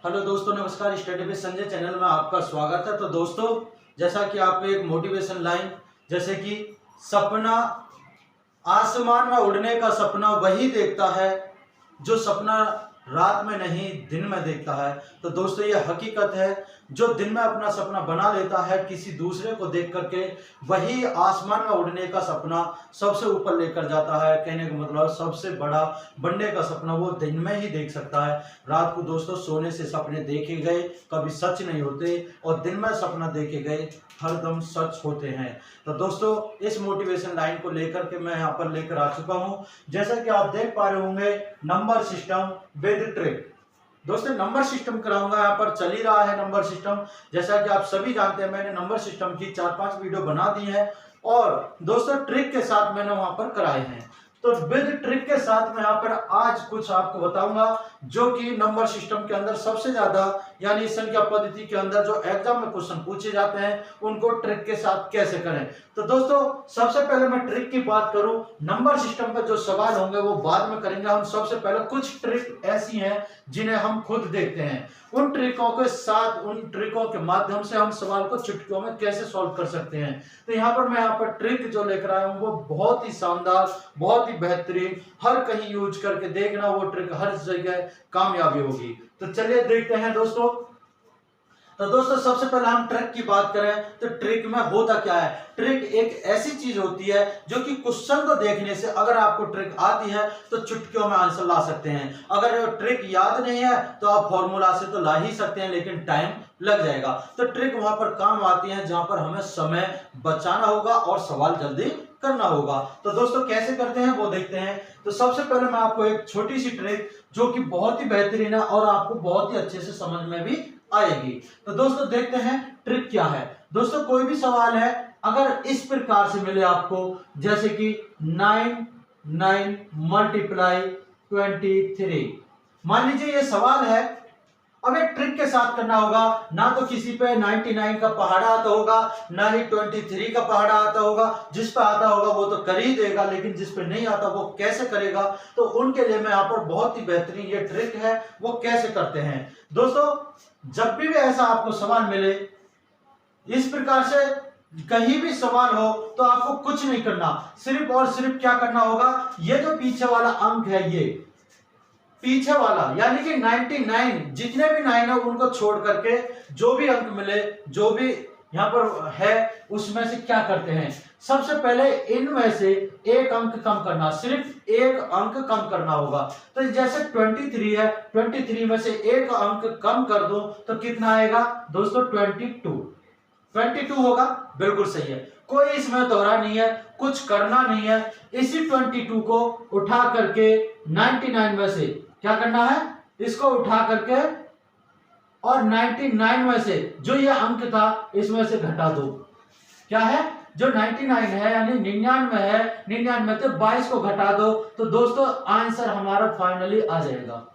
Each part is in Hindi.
हेलो दोस्तों, नमस्कार। स्टडी विद संजय चैनल में आपका स्वागत है। तो दोस्तों, जैसा कि आप एक मोटिवेशन लाइन जैसे कि सपना, आसमान में उड़ने का सपना वही देखता है जो सपना रात में नहीं दिन में देखता है। तो दोस्तों, ये हकीकत है, जो दिन में अपना सपना बना लेता है किसी दूसरे को देख करके, वही आसमान में उड़ने का सपना सबसे ऊपर लेकर जाता है। कहने का मतलब सबसे बड़ा बनने का सपना वो दिन में ही देख सकता है। रात को दोस्तों सोने से सपने देखे गए कभी सच नहीं होते, और दिन में सपना देखे गए हरदम सच होते हैं। तो दोस्तों, इस मोटिवेशन लाइन को लेकर के मैं यहाँ पर लेकर आ चुका हूँ। जैसा कि आप देख पा रहे होंगे, नंबर सिस्टम विद ट्रिक। दोस्तों, नंबर सिस्टम कराऊंगा, यहाँ पर चल ही रहा है नंबर सिस्टम। जैसा कि आप सभी जानते हैं, मैंने नंबर सिस्टम की 4-5 वीडियो बना दी है, और दोस्तों ट्रिक के साथ मैंने वहां पर कराए हैं। तो विद ट्रिक के साथ मैं यहाँ पर आज कुछ आपको बताऊंगा, जो कि नंबर सिस्टम के अंदर सबसे ज्यादा, यानी संख्या पद्धति के अंदर जो एग्जाम में क्वेश्चन पूछे जाते हैं, उनको ट्रिक के साथ कैसे करें। तो दोस्तों, सबसे पहले मैं ट्रिक की बात करूं, नंबर सिस्टम पर जो सवाल होंगे वो बाद में करेंगे। हम सबसे पहले कुछ ट्रिक ऐसी हैं जिन्हें हम खुद देखते हैं, उन ट्रिकों के साथ, उन ट्रिकों के माध्यम से हम सवाल को चुटकियों में कैसे सॉल्व कर सकते हैं। तो यहाँ पर ट्रिक जो लेकर आया हूँ वो बहुत ही शानदार, बहुत ही बेहतरीन, हर कहीं यूज करके देखना, वो ट्रिक हर जगह कामयाबी होगी। तो चलिए देखते हैं दोस्तों। तो दोस्तों, सबसे पहले हम ट्रिक की बात करें तो ट्रिक में होता क्या है। ट्रिक एक ऐसी चीज होती है जो कि क्वेश्चन को देखने से अगर आपको ट्रिक आती है तो चुटकियों में आंसर ला सकते हैं। अगर ट्रिक याद नहीं है तो आप फॉर्मूला से तो ला ही सकते हैं, लेकिन टाइम लग जाएगा। तो ट्रिक वहां पर काम आती है जहां पर हमें समय बचाना होगा और सवाल जल्दी करना होगा। तो दोस्तों, कैसे करते हैं वो देखते हैं। तो सबसे पहले मैं आपको एक छोटी सी ट्रिक, जो कि बहुत ही बेहतरीन है और आपको बहुत ही अच्छे से समझ में भी आएगी। तो दोस्तों, देखते हैं ट्रिक क्या है। दोस्तों, कोई भी सवाल है अगर इस प्रकार से मिले आपको, जैसे कि 9 मल्टीप्लाई 23, मान लीजिए ये सवाल है। अब एक ट्रिक के साथ करना होगा, ना तो किसी पे 99 का पहाड़ा आता होगा, ना ही 23 का पहाड़ा आता होगा। जिस पे आता होगा वो तो कर ही देगा, लेकिन जिस पे नहीं आता वो कैसे करेगा। तो उनके लिए मैं यहाँ पर बहुत ही बेहतरीन ये ट्रिक है, वो कैसे करते हैं। दोस्तों, जब भी ऐसा आपको सवाल मिले, इस प्रकार से कहीं भी सवाल हो, तो आपको कुछ नहीं करना, सिर्फ और सिर्फ क्या करना होगा, ये जो पीछे वाला अंक है, ये पीछे वाला यानी कि 99, जितने भी 9 है उनको छोड़ करके जो भी अंक मिले, जो भी यहां पर है, उसमें से क्या करते हैं, सबसे पहले इनमें से एक अंक कम करना, सिर्फ एक अंक कम करना होगा। तो जैसे 23 है, 23 में से एक अंक कम कर दो तो कितना आएगा दोस्तों, 22 होगा। बिल्कुल सही है, कोई इसमें दोहरा नहीं है, कुछ करना नहीं है। इसी 22 को उठा करके 99 में से क्या करना है, इसको उठा करके और 99 में से जो ये अंक था इसमें से घटा दो। क्या है, जो 99 है यानी 99 है, 99 से 22 को घटा दो, तो दोस्तों आंसर हमारा फाइनली आ जाएगा,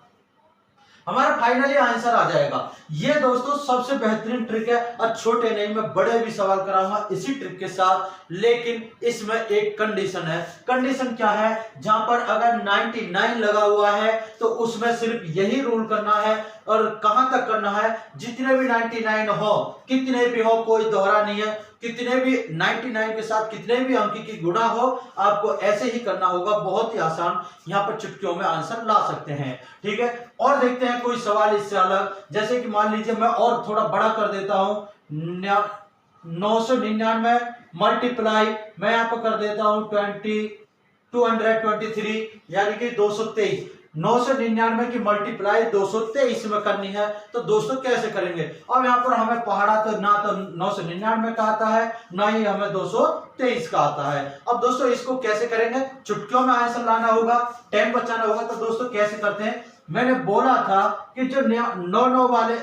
हमारा फाइनली आंसर आ जाएगा। ये दोस्तों सबसे बेहतरीन ट्रिक है, और छोटे नहीं, मैं बड़े भी सवाल कराऊंगा इसी ट्रिक के साथ। लेकिन इसमें एक कंडीशन है। कंडीशन क्या है, जहां पर अगर 99 लगा हुआ है तो उसमें सिर्फ यही रूल करना है, और कहां तक करना है, जितने भी 99 हो, कितने भी हो, कोई दोहरा नहीं है, कितने भी 99 के साथ कितने भी अंक की गुणा हो, आपको ऐसे ही करना होगा। बहुत ही आसान, यहां पर चुटकियों में आंसर ला सकते हैं। ठीक है, और देखते हैं कोई सवाल इससे अलग। जैसे कि मान लीजिए मैं और थोड़ा बड़ा कर देता हूं, 999 मल्टीप्लाई मैं यहां पर कर देता हूं 223, यानी कि 223। 999 की मल्टीप्लाई 223 में करनी है, तो दोस्तों कैसे करेंगे। अब यहाँ पर हमें पहाड़ा तो ना तो 999 का आता है, ना ही हमें 223 का आता है। अब दोस्तों इसको कैसे करेंगे, चुटकियों में आंसर लाना होगा, टाइम बचाना होगा। तो दोस्तों कैसे करते हैं, मैंने बोला था कि जो 9 वाले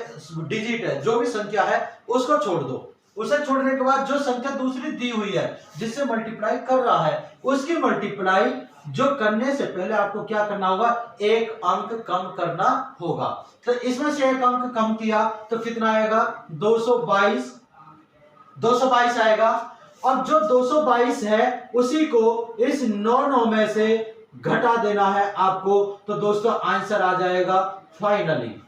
डिजिट है, जो भी संख्या है उसको छोड़ दो। उसे छोड़ने के बाद जो संख्या दूसरी दी हुई है, जिससे मल्टीप्लाई कर रहा है, उसकी मल्टीप्लाई जो करने से पहले आपको क्या करना होगा, एक अंक कम करना होगा। तो इसमें से एक अंक कम किया तो कितना आएगा, 222 आएगा। अब जो 222 है उसी को इस 9 में से घटा देना है आपको, तो दोस्तों आंसर आ जाएगा फाइनली।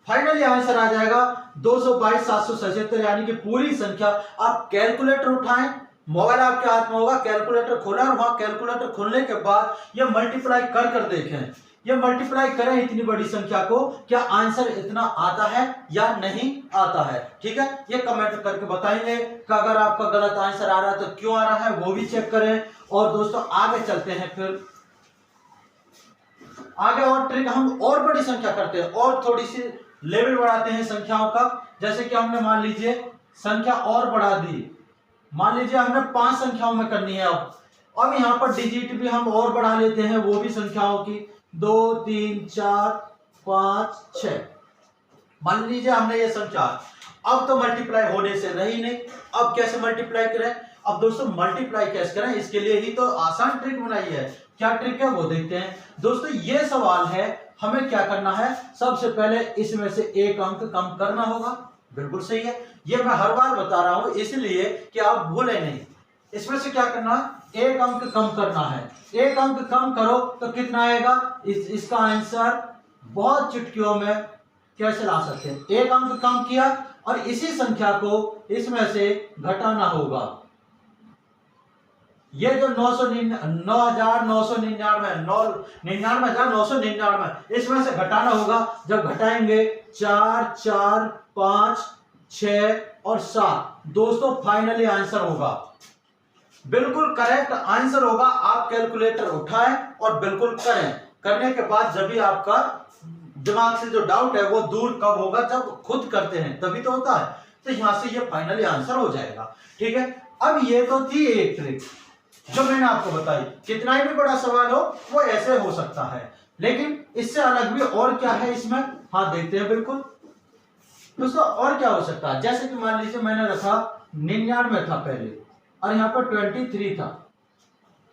फाइनली आंसर आ जाएगा 222,777, यानी कि पूरी संख्या। आप कैलकुलेटर उठाएं, मोबाइल आपके हाथ में होगा, कैलकुलेटर खोला और वहां कैलकुलेटर खोलने के बाद ये मल्टीप्लाई कर कर देखें, ये मल्टीप्लाई करें इतनी बड़ी संख्या को, क्या आंसर इतना आता है या नहीं आता है। ठीक है, ये कमेंट करके बताएंगे कि अगर आपका गलत आंसर आ रहा है तो क्यों आ रहा है, वो भी चेक करें। और दोस्तों आगे चलते हैं, फिर आगे और ट्रिक हम और बड़ी संख्या करते हैं और थोड़ी सी लेवल बढ़ाते हैं संख्याओं का। जैसे कि हमने मान लीजिए संख्या और बढ़ा दी, मान लीजिए हमने 5 संख्याओं में करनी है। अब यहां पर डिजिट भी हम और बढ़ा लेते हैं, वो भी संख्याओं की 2 3 4 5 6। मान लीजिए हमने ये संख्या, अब तो मल्टीप्लाई होने से रही नहीं, अब कैसे मल्टीप्लाई करें। अब दोस्तों मल्टीप्लाई कैसे करें, इसके लिए ही तो आसान ट्रिक बनाई है। क्या ट्रिक है वो देखते हैं। दोस्तों ये सवाल है, हमें क्या करना है, सबसे पहले इसमें से एक अंक कम करना होगा। बिल्कुल सही है, ये मैं हर बार बता रहा हूं इसलिए कि आप भूले नहीं। इसमें से क्या करना है, एक अंक कम करना है। एक अंक कम करो तो कितना आएगा, इसका आंसर बहुत चुटकियों में कैसे ला सकते हैं। एक अंक कम किया और इसी संख्या को इसमें से घटाना होगा। ये जो 99,999 इसमें से घटाना होगा। जब घटाएंगे 4 4 5 6 और 7, दोस्तों फाइनली आंसर होगा, बिल्कुल करेक्ट आंसर होगा। आप कैलकुलेटर उठाएं और बिल्कुल करें, करने के बाद जब भी आपका दिमाग से जो डाउट है वो दूर कब होगा, जब खुद करते हैं तभी तो होता है। तो यहां से ये फाइनली आंसर हो जाएगा। ठीक है, अब ये तो थी एक ट्रिक जो मैंने आपको बताई। कितना ही भी बड़ा सवाल हो वो ऐसे हो सकता है, लेकिन इससे अलग भी और क्या है इसमें, हाँ देखते हैं। बिल्कुल दोस्तों और क्या हो सकता है, जैसे कि मान लीजिए मैंने रखा 99 था पहले और यहाँ पर 23 था।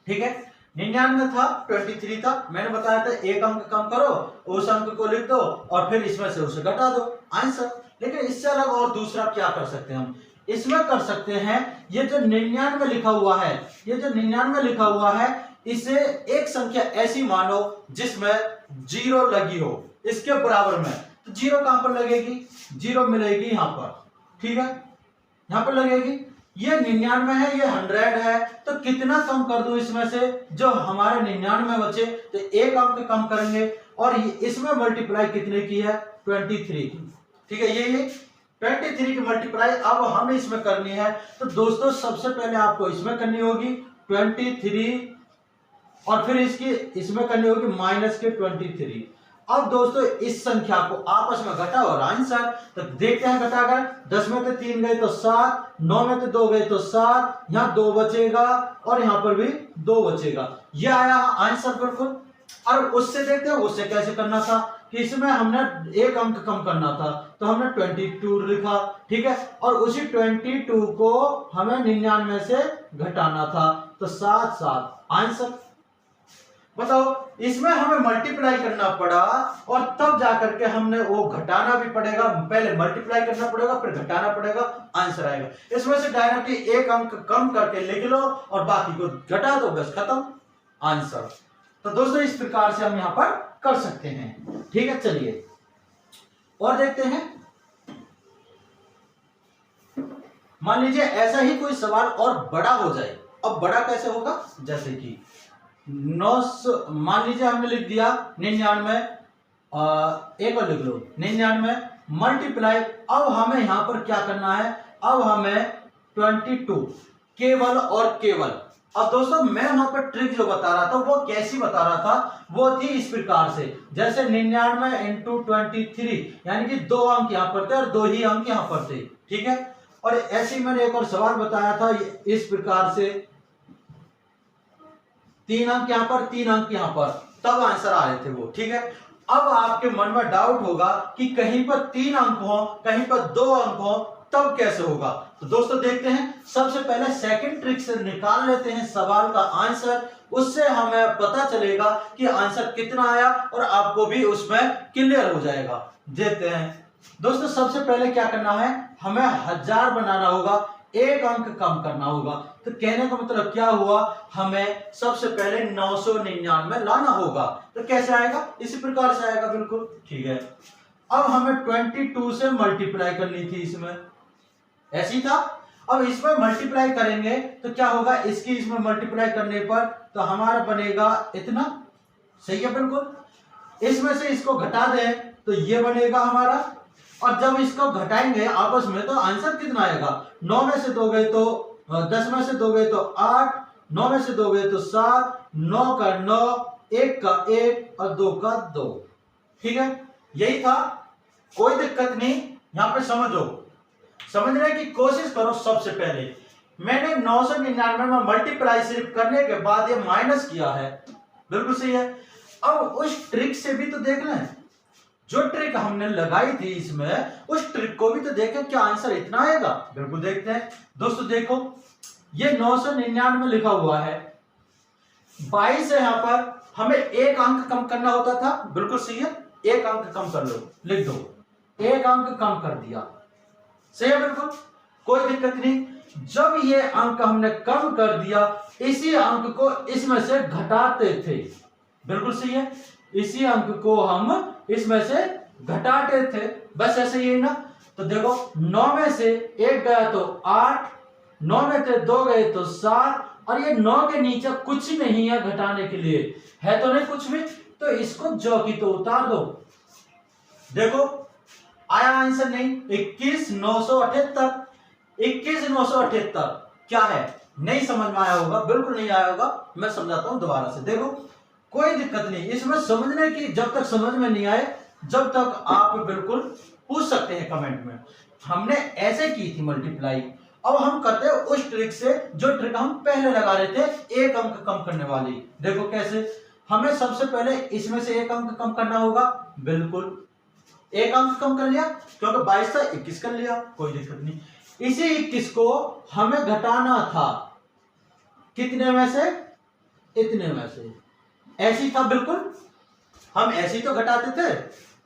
ठीक है, 99 था 23 था, मैंने बताया था एक अंक कम करो, उस अंक को लिख दो और फिर इसमें से उसे घटा दो, आंसर। लेकिन इससे अलग और दूसरा क्या कर सकते हैं हम, इसमें कर सकते हैं, ये जो 99 लिखा हुआ है, ये जो 99 लिखा हुआ है, इसे एक संख्या ऐसी मानो जिसमें 0 लगी हो इसके बराबर में। तो 0 कहां पर लगेगी, 0 मिलेगी यहां पर। ठीक है, यहां पर लगेगी। ये 99 है, ये 100 है, तो कितना कम कर दूं इसमें से, जो हमारे 99 बचे तो एक अंक कम करेंगे और इसमें मल्टीप्लाई कितने की है, 23 की। ठीक है, ये 23 की मल्टीप्लाई अब हमें इसमें करनी है। तो दोस्तों सबसे पहले आपको इसमें करनी होगी 23 और फिर इसकी इसमें करनी होगी माइनस के 23। अब दोस्तों इस संख्या को आपस में घटाओ और आंसर तो देखते हैं घटाकर। 10 में से 3 गए तो 7, 9 में से 2 गए तो 7, यहाँ 2 बचेगा और यहाँ पर भी 2 बचेगा। ये आया आंसर बिल्कुल। और उससे देखते हैं उससे कैसे करना था कि इसमें हमने एक अंक कम करना था, तो हमने 22 लिखा। ठीक है, और उसी 22 को हमें 99 से घटाना था, तो 7 7 आंसर। बताओ, इसमें हमें मल्टीप्लाई करना पड़ा और तब जाकर के हमने वो घटाना भी पड़ेगा, पहले मल्टीप्लाई करना पड़ेगा फिर घटाना पड़ेगा, आंसर आएगा। इसमें से डायरेक्टली एक अंक कम करके लिख लो और बाकी को घटा दो, बस खत्म, आंसर। तो दोस्तों इस प्रकार से हम यहां पर कर सकते हैं। ठीक है, चलिए और देखते हैं। मान लीजिए ऐसा ही कोई सवाल और बड़ा हो जाए। अब बड़ा कैसे होगा, जैसे कि 900, मान लीजिए हमने लिख दिया 99, एक और लिख लो 99 मल्टीप्लाई। अब हमें यहां पर क्या करना है, अब हमें 22 केवल और केवल। अब दोस्तों मैं वहां पर ट्रिक जो बता रहा था वो कैसी बता रहा था, वो थी इस प्रकार से, जैसे 99 इंटू 23, यानी कि 2 अंक यहां पर थे और 2 ही अंक यहां पर थे। ठीक है, और ऐसे ही मैंने एक और सवाल बताया था इस प्रकार से, 3 अंक यहां पर 3 अंक यहां पर, तब आंसर आ रहे थे वो। ठीक है, अब आपके मन में डाउट होगा कि कहीं पर 3 अंक हो कहीं पर 2 अंक हो, तब कैसे होगा। तो दोस्तों देखते हैं, सबसे पहले सेकंड ट्रिक से निकाल लेते हैं सवाल का आंसर, उससे हमें पता चलेगा कि आंसर कितना आया और आपको भी उसमें क्लियर हो जाएगा। देखते हैं दोस्तों, सबसे पहले क्या करना है, हमें 1000 बनाना होगा, एक अंक कम करना होगा। तो कहने का मतलब क्या हुआ, हमें सबसे पहले 999 लाना होगा। तो कैसे आएगा, इसी प्रकार से आएगा, बिल्कुल ठीक है। अब हमें 22 से मल्टीप्लाई करनी थी इसमें, ऐसी था। अब इसमें मल्टीप्लाई करेंगे तो क्या होगा, इसकी इसमें मल्टीप्लाई करने पर तो हमारा बनेगा इतना, सही है बिल्कुल। इसमें से इसको घटा दें तो ये बनेगा हमारा, और जब इसको घटाएंगे आपस में तो आंसर कितना आएगा, 9 में से 2 गए तो 10 में से 2 गए तो 8, 9 में से 2 गए तो 7, 9 का 9, 1 का 1 और 2 का 2। ठीक है, यही था, कोई दिक्कत नहीं। यहां पे समझने की कोशिश करो। सबसे पहले मैंने 999 में मल्टीप्लाई सिर्फ करने के बाद ये माइनस किया है, बिल्कुल सही है। अब उस ट्रिक से भी तो देख लें, जो ट्रिक हमने लगाई थी इसमें, उस ट्रिक को भी तो देखें, क्या आंसर इतना आएगा। बिल्कुल देखते हैं दोस्तों। देखो ये 999 में लिखा हुआ है, 22 है, यहां पर हमें एक अंक कम करना होता था, बिल्कुल सही है। एक अंक कम कर लो, लिख दो, एक अंक कम कर दिया, सही है बिल्कुल, कोई दिक्कत नहीं। जब ये अंक हमने कम कर दिया, इसी अंक को इसमें से घटाते थे, बिल्कुल सही है। इसी अंक को हम इसमें से घटाते थे, बस ऐसे ही ना। तो देखो 9 में से 1 गया तो 8, 9 में से 2 गए तो 7, और ये 9 के नीचे कुछ नहीं है घटाने के लिए, है तो नहीं कुछ भी, तो इसको जो की तो उतार दो। देखो आया आंसर नहीं, 21,978। 21,978 क्या है, नहीं समझ में आया होगा, बिल्कुल नहीं आया होगा, मैं समझाता हूं दोबारा से। देखो कोई दिक्कत नहीं इसमें समझने की, जब तक समझ में नहीं आए जब तक आप बिल्कुल पूछ सकते हैं कमेंट में। हमने ऐसे की थी मल्टीप्लाई, अब हम करते हैं उस ट्रिक से जो ट्रिक हम पहले लगा रहे थे, एक अंक कम करने वाली। देखो कैसे, हमें सबसे पहले इसमें से एक अंक कम करना होगा, बिल्कुल एक अंक कम कर लिया, क्योंकि 22 था 21 कर लिया, कोई दिक्कत नहीं। इसी 21 को हमें घटाना था, कितने में से, इतने में से, ऐसी था बिल्कुल, हम ऐसे ही तो घटाते थे।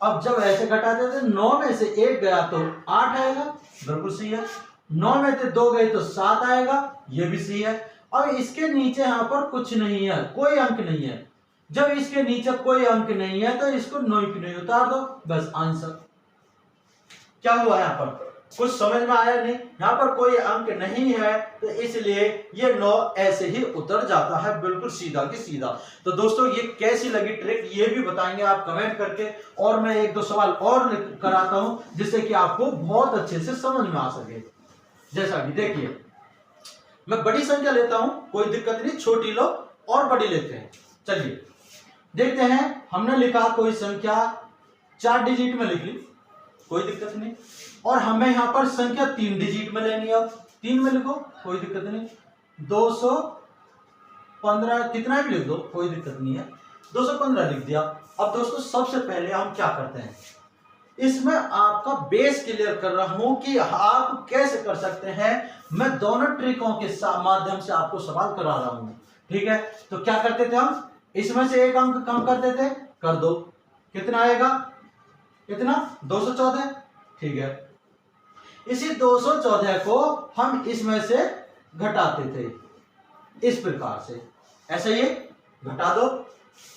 अब जब ऐसे घटाते थे, 9 में से 1 गया तो 8 आएगा, बिल्कुल सही है। 9 में से 2 गए तो 7 आएगा, ये भी सही है। अब इसके नीचे यहां पर कुछ नहीं है, कोई अंक नहीं है। जब इसके नीचे कोई अंक नहीं है तो इसको 9 की 9 उतार दो, बस आंसर। क्या हुआ यहां पर, कुछ समझ में आया नहीं, यहां पर कोई अंक नहीं है तो इसलिए ये 9 ऐसे ही उतर जाता है, बिल्कुल सीधा की सीधा। तो दोस्तों ये कैसी लगी ट्रिक, ये भी बताएंगे आप कमेंट करके, और मैं 1-2 सवाल और कराता हूं जिससे कि आपको बहुत अच्छे से समझ में आ सके। जैसा कि देखिए, मैं बड़ी संख्या लेता हूं, कोई दिक्कत नहीं, छोटी लो और बड़ी लेते हैं। चलिए देखते हैं, हमने लिखा कोई संख्या 4 डिजिट में लिख ली, कोई दिक्कत नहीं, और हमें यहां पर संख्या 3 डिजिट में लेनी है, 3 में लिखो, कोई दिक्कत नहीं। 215 कितना भी लिख दो, कोई दिक्कत नहीं है, 215 लिख दिया। अब दोस्तों सबसे पहले हम क्या करते हैं, इसमें आपका बेस क्लियर कर रहा हूं कि आप कैसे कर सकते हैं। मैं दोनों ट्रिकों के माध्यम से आपको सवाल करा रहा हूं, ठीक है। तो क्या करते थे हम, इसमें से एक अंक कम करते थे, कर दो, कितना आएगा, कितना, 214, ठीक है। इसी 214 को हम इसमें से घटाते थे इस प्रकार से, ऐसे ही घटा दो।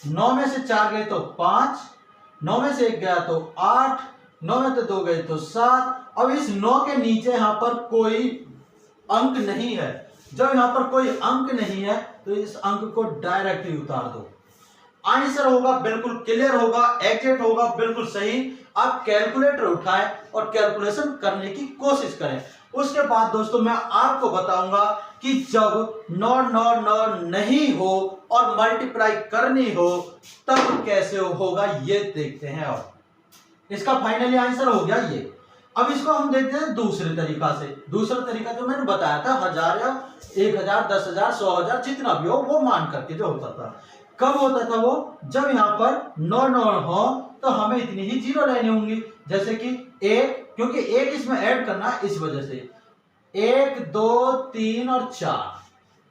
9 में से 4 गए तो 5, 9 में से 1 गया तो 8, 9 में से 2 गए तो 7। अब इस 9 के नीचे यहां पर कोई अंक नहीं है, जब यहां पर कोई अंक नहीं है तो इस अंक को डायरेक्ट ही उतार दो, आंसर होगा बिल्कुल क्लियर होगा, एग्जैक्ट होगा, बिल्कुल सही। आप कैलकुलेटर उठाएं और कैलकुलेशन करने की कोशिश करें। उसके बाद दोस्तों मैं आपको बताऊंगा कि जब 9 9 9 नहीं हो और मल्टीप्लाई करनी हो तब कैसे होगा, ये देखते हैं। और इसका फाइनली आंसर हो गया ये। अब इसको हम देखते हैं दूसरे तरीका से। दूसरा तरीका जो मैंने बताया था, 1000 या 1000, 10,000, 100,000 जितना भी हो वो मान करके जो होता था। कब होता था वो, जब यहां पर 9 9 हो तो हमें इतनी ही जीरो लेनी होंगी, जैसे कि 1, क्योंकि 1 इसमें ऐड करना इस वजह से, 1 2 3 और 4,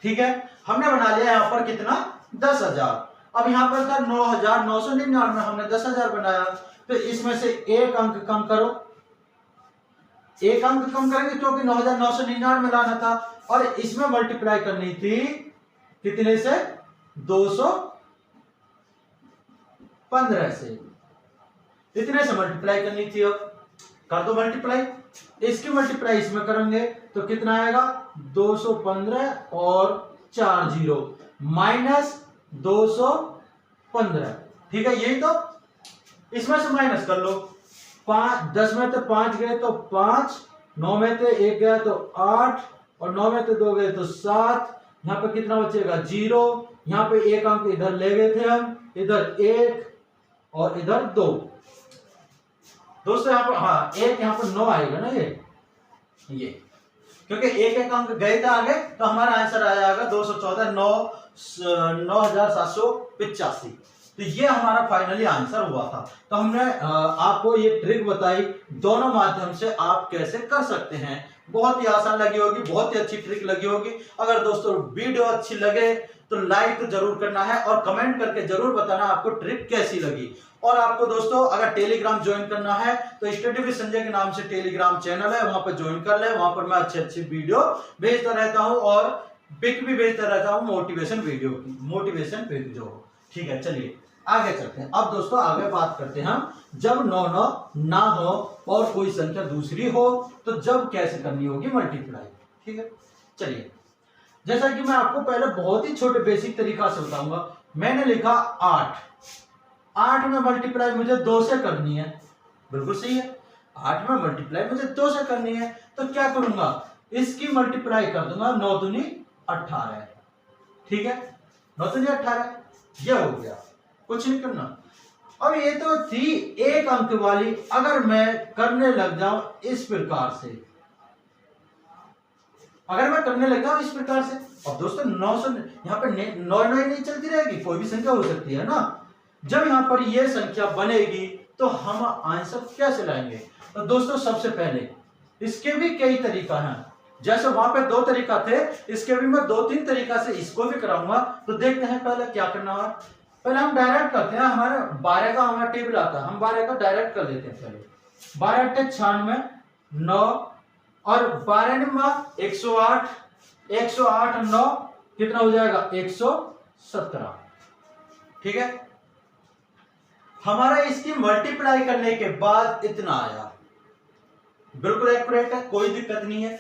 ठीक है। हमने बना लिया यहां पर कितना, 10,000। अब यहां पर था 9,999, हमने 10,000 बनाया, तो इसमें से एक अंक कम करो, एक अंक कम करेंगे क्योंकि 9,999 में लाना था, और इसमें मल्टीप्लाई करनी थी कितने से, 215 से। इतने से मल्टीप्लाई करनी थी। अब कर दो मल्टीप्लाई, इसकी मल्टीप्लाई इसमें करेंगे तो कितना आएगा 215 और 4 जीरो माइनस 215। ठीक है, यही तो, इसमें से माइनस कर लो। 5 10 में तो 5 गए तो 5, 9 में तो 1 गया तो 8 और 9 में तो 2 गए तो 7। यहाँ पे कितना बचेगा 0। यहाँ पे एक अंक इधर ले गए थे हम, इधर 1 और इधर 2। दोस्तों यहाँ पर हाँ एक यहाँ पर 9 आएगा ना, ये क्योंकि एक एक अंक गए थे आगे, तो हमारा आंसर आ जाएगा 214 9785। तो ये हमारा फाइनली आंसर हुआ था। तो हमने आपको ये ट्रिक बताई, दोनों माध्यम से आप कैसे कर सकते हैं। बहुत ही आसान लगी होगी, बहुत ही अच्छी ट्रिक लगी होगी। अगर दोस्तों वीडियो अच्छी लगे तो लाइक तो जरूर करना है और कमेंट करके जरूर बताना आपको ट्रिक कैसी लगी। और आपको दोस्तों अगर टेलीग्राम ज्वाइन करना है तो स्टडी विद संजय के नाम से टेलीग्राम चैनल है, वहां पर ज्वाइन कर ले। वहां पर मैं अच्छे वीडियो भेजता रहता हूं और पिक भी भेजता रहता हूं, मोटिवेशन वीडियो की, मोटिवेशन पिक जो। ठीक है, चलिए आगे चलते हैं। अब दोस्तों आगे बात करते हैं हम, जब 9 9 ना हो और कोई संख्या दूसरी हो तो जब कैसे करनी होगी मल्टीप्लाई। ठीक है, चलिए जैसा कि मैं आपको पहले बहुत ही छोटे बेसिक तरीका से बताऊंगा। मैंने लिखा 8 में मल्टीप्लाई मुझे 2 से करनी है, बिल्कुल सही है। 8 में मल्टीप्लाई मुझे 2 से करनी है, तो क्या करूंगा, इसकी मल्टीप्लाई कर दूंगा 9 दूनी 18। ठीक है, 9 दूनी 18 यह हो गया, कुछ नहीं करना। अब ये तो थी एक अंक वाली, अगर मैं करने लग जाऊं इस प्रकार से, अगर मैं करने लग जाऊं इस प्रकार से, अब दोस्तों 9 से यहाँ पर 9 नहीं चलती रहेगी, कोई भी संख्या हो सकती है ना। जब यहाँ पर ये संख्या बनेगी तो हम आंसर कैसे लाएंगे। तो दोस्तों सबसे पहले इसके भी कई तरीका हैं, जैसे वहां पे 2 तरीका थे, इसके भी मैं 2-3 तरीका से इसको भी कराऊंगा। तो देखते हैं पहले क्या करना है। पहले हम डायरेक्ट करते हैं, हमारे 12 का हमारा टेबल आता है, हम 12 का डायरेक्ट कर लेते हैं। पहले 12 × 96 9 और 12 × 108 108 और 9 कितना हो जाएगा 117। ठीक है, हमारा इसकी मल्टीप्लाई करने के बाद इतना आया, बिल्कुल एक्यूरेट है, कोई दिक्कत नहीं है।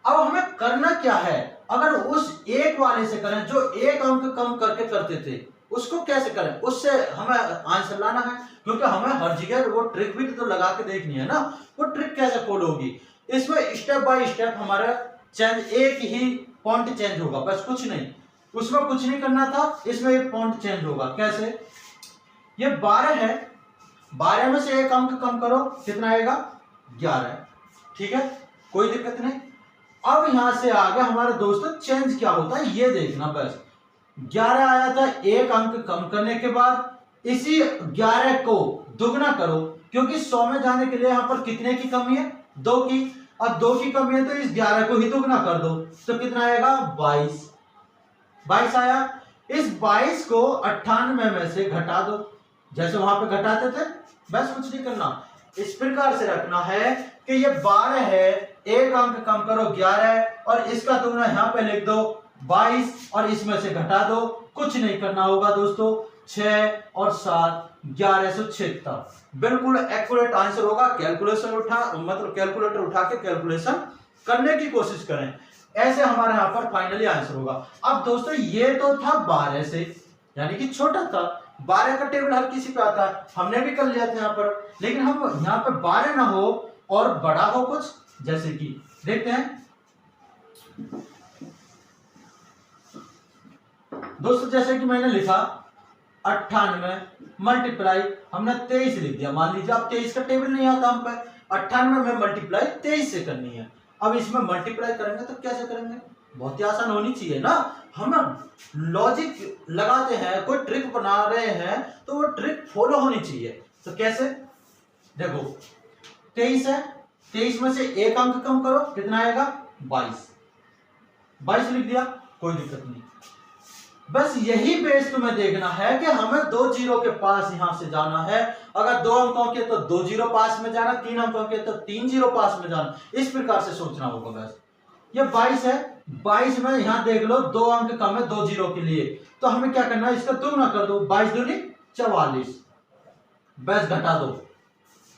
अब हमें करना क्या है, अगर उस एक वाले से करें जो एक अंक कम करके करते थे, उसको कैसे करें, उससे हमें आंसर लाना है। क्योंकि हमें हर जगह वो ट्रिक भी तो लगा के देखनी है ना, वो ट्रिक कैसे फॉलो होगी। इसमें स्टेप बाय स्टेप हमारा चेंज, एक ही पॉइंट चेंज होगा, बस कुछ नहीं, उसमें कुछ नहीं करना था, इसमें एक पॉइंट चेंज होगा। कैसे, ये 12 है, 12 में से एक अंक कम करो, कितना आएगा 11। ठीक है, कोई दिक्कत नहीं। अब यहां से आगे हमारे दोस्तों चेंज क्या होता है ये देखना, बस 11 आया था, एक अंक कम करने के बाद इसी 11 को दुगना करो, क्योंकि 100 में जाने के लिए यहां पर कितने की कमी है 2 की। अब 2 की कमी है तो इस 11 को ही दुगना कर दो, तो कितना आएगा 22 आया। इस 22 को 98 में से घटा दो, जैसे वहां पे घटाते थे, बस कुछ नहीं करना, इस प्रकार से रखना है कि ये 12 है, एक अंक कम करो 11 और इसका दुगना यहां पे लिख दो 22 और इसमें से घटा दो, कुछ नहीं करना होगा दोस्तों। 6 और 7 1176, बिल्कुल एक्यूरेट आंसर होगा। कैलकुलेटर उठा के कैलकुलेशन करने की कोशिश करें, ऐसे हमारे यहाँ पर फाइनली आंसर होगा। अब दोस्तों ये तो था 12 से, यानी कि छोटा था, 12 का टेबल हर किसी पे आता है, हमने भी कर लिया था यहाँ पर। लेकिन हम यहाँ पे 12 ना हो और बड़ा हो कुछ, जैसे कि देखते हैं दोस्तों, जैसे कि मैंने लिखा 98 मल्टीप्लाई, हमने 23 लिख दिया। मान लीजिए अब 23 का टेबल नहीं आता हम पे, 98 में मल्टीप्लाई 23 से करनी है। अब इसमें मल्टीप्लाई करेंगे तो कैसे करेंगे, बहुत ही आसान होनी चाहिए ना। हम लॉजिक लगाते हैं, कोई ट्रिक बना रहे हैं तो वो ट्रिक फॉलो होनी चाहिए। तो कैसे, देखो 23 है, 23 में से एक अंक कम करो, कितना आएगा 22 लिख दिया, कोई दिक्कत नहीं। बस यही बेस तुम्हें देखना है कि हमें 2 जीरो के पास यहां से जाना है। अगर 2 अंकों के तो 2 जीरो पास में जाना, 3 अंकों के तो 3 जीरो पास में जाना, इस प्रकार से सोचना होगा। बस ये 22 है, 22 में यहां देख लो 2 अंक कम है 2 जीरो के लिए, तो हमें क्या करना है, इसका दुगना कर दो, 22 दूनी 44, बस घटा दो,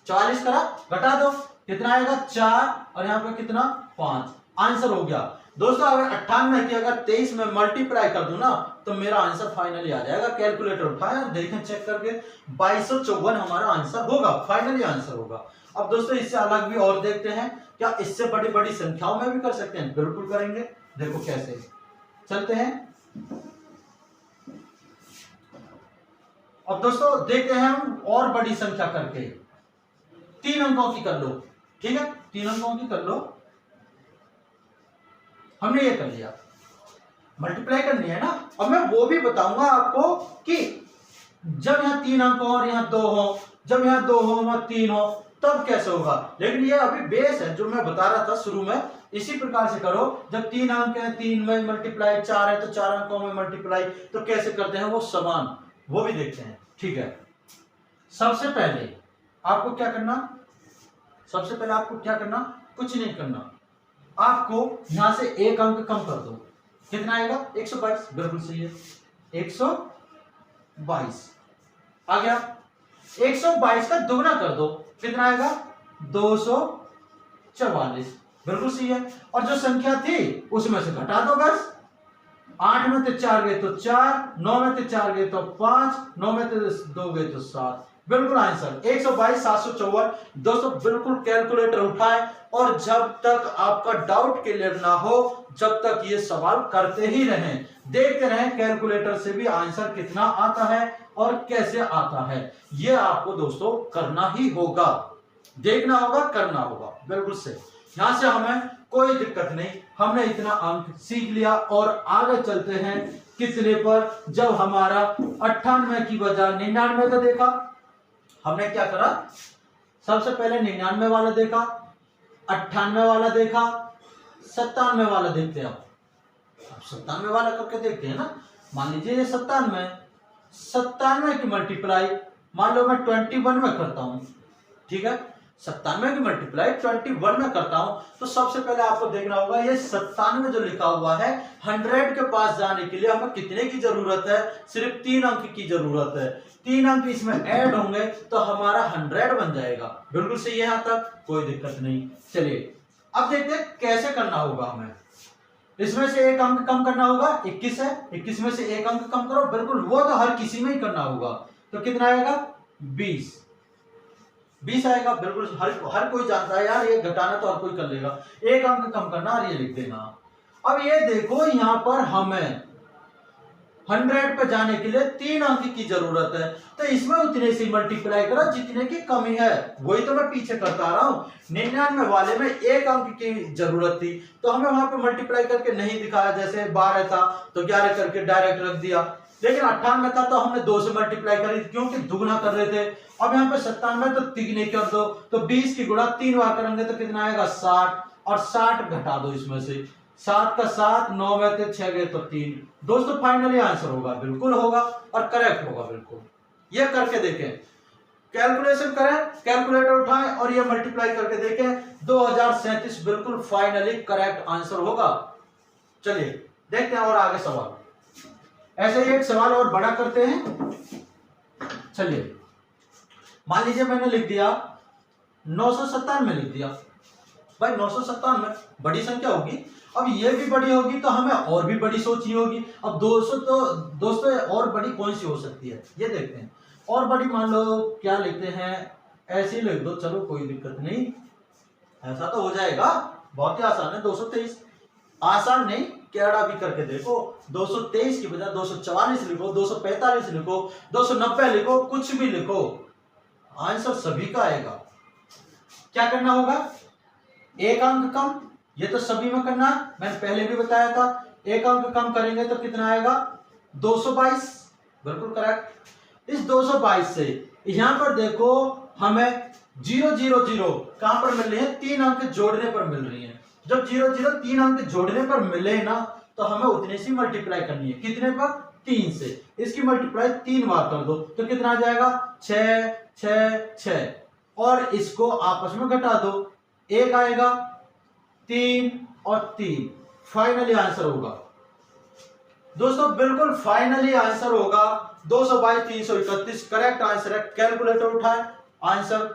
44 करा, घटा दो, कितना आएगा 4 और यहाँ पे कितना 5, आंसर हो गया। दोस्तों अगर 98 की अगर 23 में मल्टीप्लाई कर दूं ना तो मेरा आंसर फाइनली आ जाएगा। कैलकुलेटर उठाएं और देखें चेक करके 2254 हमारा आंसर होगा, फाइनली आंसर होगा। अब दोस्तों इससे अलग भी और देखते हैं, क्या इससे बड़ी बड़ी संख्याओं में भी कर सकते हैं? बिल्कुल करेंगे, देखो कैसे, चलते हैं। अब दोस्तों देखते हैं हम और बड़ी संख्या करके, 3 अंकों की कर लो, ठीक है, 3 अंकों की कर लो। हमने ये कर लिया, मल्टीप्लाई करनी है ना। अब मैं वो भी बताऊंगा आपको कि जब यहाँ 3 अंक हो और यहाँ 2 हो, जब यहाँ 2 हो वहां 3 हो, तब कैसे होगा। लेकिन ये अभी बेस है जो मैं बता रहा था शुरू में, इसी प्रकार से करो। जब 3 अंक है 3 में मल्टीप्लाई, 4 है तो 4 अंकों में मल्टीप्लाई, तो कैसे करते हैं वो समान, वो भी देखते हैं, ठीक है। सबसे पहले आपको क्या करना, सबसे पहले आपको क्या करना, कुछ नहीं करना, आपको यहां से 1 अंक कम कर दो, कितना आएगा 122, बिल्कुल सही है 122 आ गया। 122 का दुगना कर दो, कितना आएगा 244, बिल्कुल सही है। और जो संख्या थी उसमें से घटा दो बस, 8 में से 4 गए तो 4, 9 में से 4 गए तो 5, 9 में से 2 गए तो 7, बिल्कुल आंसर 122 754। दोस्तों बिल्कुल कैलकुलेटर उठाएं और जब तक आपका डाउट क्लियर ना हो जब तक ये सवाल करते ही रहें, देखते रहें कैलकुलेटर से भी आंसर कितना आता है और कैसे आता है। ये आपको दोस्तों करना ही होगा, देखना होगा, करना होगा, बिल्कुल से। यहां से हमें कोई दिक्कत नहीं, हमने इतना अंक सीख लिया और आगे चलते हैं कितने पर, जब हमारा 98 की बजाय 99 का देखा। हमने क्या करा, सबसे पहले 99 वाला देखा, 98 वाला देखा, 97 वाला देखते हैं। अब 97 वाला करके देखते हैं ना। मान लीजिए ये 97 की मल्टीप्लाई मान लो मैं 21 में करता हूं, ठीक है, 97 की मल्टीप्लाई 21 में करता हूं, तो सबसे पहले आपको देखना होगा ये 97 जो लिखा हुआ है 100 के पास जाने के लिए हमें कितने की जरूरत है, सिर्फ 3 अंक की जरूरत है। 3 अंक इसमें ऐड होंगे तो हमारा 100 बन जाएगा, बिल्कुल सही है, यहां तक कोई दिक्कत नहीं। चलिए अब देखते हैं कैसे करना होगा हमें। इसमें से 1 अंक कम करना होगा, 21 है, 21 में से 1 अंक कम करो, बिल्कुल वो तो हर किसी में ही करना होगा, तो कितना आएगा 20 आएगा, बिल्कुल हर कोई जानता है यार, ये घटाना तो हर कोई कर लेगा। 1 अंक कम करना और ये लिख देना। अब ये देखो यहां पर हमें 100 पे जाने के लिए 3 अंक की जरूरत है, तो इसमें उतने से मल्टीप्लाई करो जितने की कमी है, वही तो मैं पीछे करता आ रहा हूं। 99 वाले में 1 अंक की जरूरत थी तो हमें वहां पे मल्टीप्लाई करके नहीं दिखाया, जैसे 12 था तो 11 करके डायरेक्ट रख दिया। लेकिन 98 था तो हमने 2 से मल्टीप्लाई करी क्योंकि दुगना कर रहे थे। अब यहाँ पे 97 तो 3 कर दो, तो 20 की गुणा 3 बार करेंगे तो कितना आएगा 60, और 60 घटा दो इसमें से, 7 का 7, 9 में से 6 गए तो 3। दोस्तों फाइनली आंसर होगा, बिल्कुल होगा और करेक्ट होगा, बिल्कुल। ये करके देखें, कैलकुलेशन करें, कैलकुलेटर उठाएं और ये मल्टीप्लाई करके देखें, 2037 बिल्कुल फाइनली करेक्ट आंसर होगा। चलिए देखते हैं और आगे सवाल, ऐसे ही एक सवाल और बड़ा करते हैं। चलिए मान लीजिए मैंने लिख दिया 997 लिख दिया, भाई 997 बड़ी संख्या होगी, अब ये भी बड़ी होगी तो हमें और भी बड़ी सोचनी होगी। अब 200 तो दोस्तों और बड़ी कौन सी हो सकती है ये देखते हैं। और बड़ी मान लो क्या लिखते हैं, ऐसे ही लिख दो, चलो कोई दिक्कत नहीं, ऐसा तो हो जाएगा, बहुत ही आसान है। 223 आसान नहीं, कैड़ा भी करके देखो, 223 की बजाय 244 लिखो, 245 लिखो, 290 लिखो, कुछ भी लिखो, आंसर सभी का आएगा। क्या करना होगा, 1 अंक कम, ये तो सभी में करना है, मैंने पहले भी बताया था। 1 अंक कम करेंगे तो कितना आएगा 222, बिल्कुल करेक्ट। इस 222 से यहां पर देखो हमें 000 कहां पर मिल रही है, 3 अंक जोड़ने पर मिल रही है। जब 0 3 अंक जोड़ने पर मिले ना तो हमें उतने से मल्टीप्लाई करनी है, कितने पर 3 से। इसकी मल्टीप्लाई 3 बार कर दो तो कितना आ जाएगा 6 6 6, और इसको आपस में घटा दो, 1 आएगा, 3 और 3, फाइनली आंसर होगा। दोस्तों बिल्कुल फाइनली आंसर होगा 222 331, करेक्ट आंसर है। कैलकुलेटर उठाएं आंसर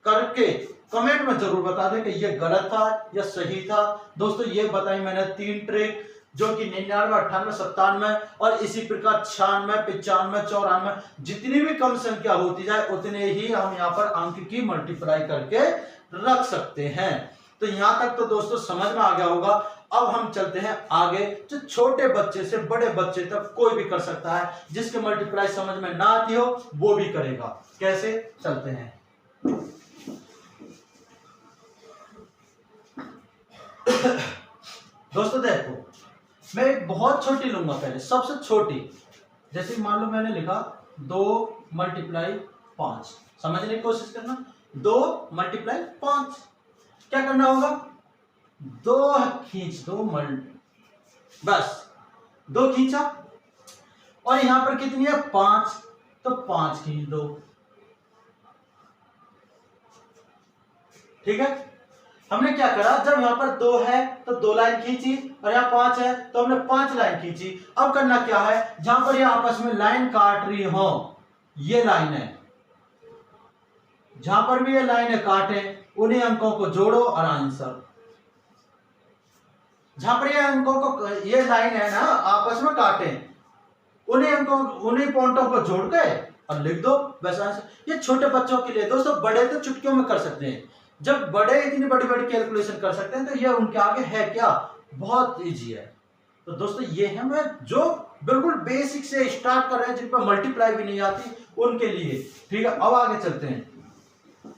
करके कमेंट में जरूर बता दें कि ये गलत था या सही था। दोस्तों ये बताई मैंने 3 ट्रिक, जो कि 99, 98, 97 और इसी प्रकार 96, 95, 94, जितनी भी कम संख्या होती जाए उतने ही हम यहाँ पर अंक की मल्टीप्लाई करके रख सकते हैं। तो यहां तक तो दोस्तों समझ में आ गया होगा। अब हम चलते हैं आगे, जो छोटे बच्चे से बड़े बच्चे तक कोई भी कर सकता है, जिसके मल्टीप्लाई समझ में ना आती हो वो भी करेगा। कैसे, चलते हैं। दोस्तों देखो, मैं एक बहुत छोटी लूंगा, पहले सबसे छोटी। जैसे मान लो मैंने लिखा 2 × 5, समझने की कोशिश करना। 2 × 5 क्या करना होगा, 2 खींच दो, बस 2 खींचा, और यहां पर कितनी है 5, तो 5 खींच दो। ठीक है, हमने क्या करा, जब यहां पर 2 है तो 2 लाइन खींची, और यहां 5 है तो हमने 5 लाइन खींची। अब करना क्या है, जहां पर ये आपस में लाइन काट रही हो, ये लाइन है, जहां पर भी ये लाइन काटे उन्हीं अंकों को जोड़ो और आंसर। जहां पर ये अंकों को, ये लाइन है ना आपस में काटे, उन्हीं अंकों, उन्हीं पॉइंटों को जोड़ के और लिख दो, वैसा आंसर। ये छोटे बच्चों के लिए दोस्तों, बड़े तो चुटकियों में कर सकते हैं। जब बड़े इतनी बड़ी बड़ी कैलकुलेशन कर सकते हैं तो ये उनके आगे है क्या, बहुत इजी है। तो दोस्तों ये है, मैं जो बिल्कुल बेसिक से स्टार्ट कर रहे हैं, जिन पर मल्टीप्लाई भी नहीं आती उनके लिए। ठीक है, अब आगे चलते हैं।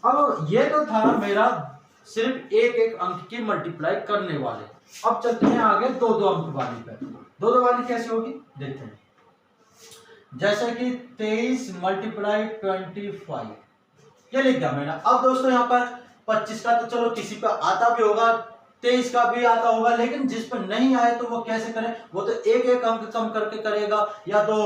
अब ये तो था मेरा सिर्फ एक एक अंक की मल्टीप्लाई करने वाले। अब चलते हैं आगे 2-2 अंक वाली पे। 2-2 वाली कैसे होगी देखते हैं। जैसे कि 23 × 25, ये लिख दिया मैंने। अब दोस्तों यहाँ पर 25 का तो चलो किसी पर आता भी होगा, 23 का भी आता होगा, लेकिन जिस पर नहीं आए तो वो कैसे करें, वो तो एक एक अंक कम करके करेगा, या तो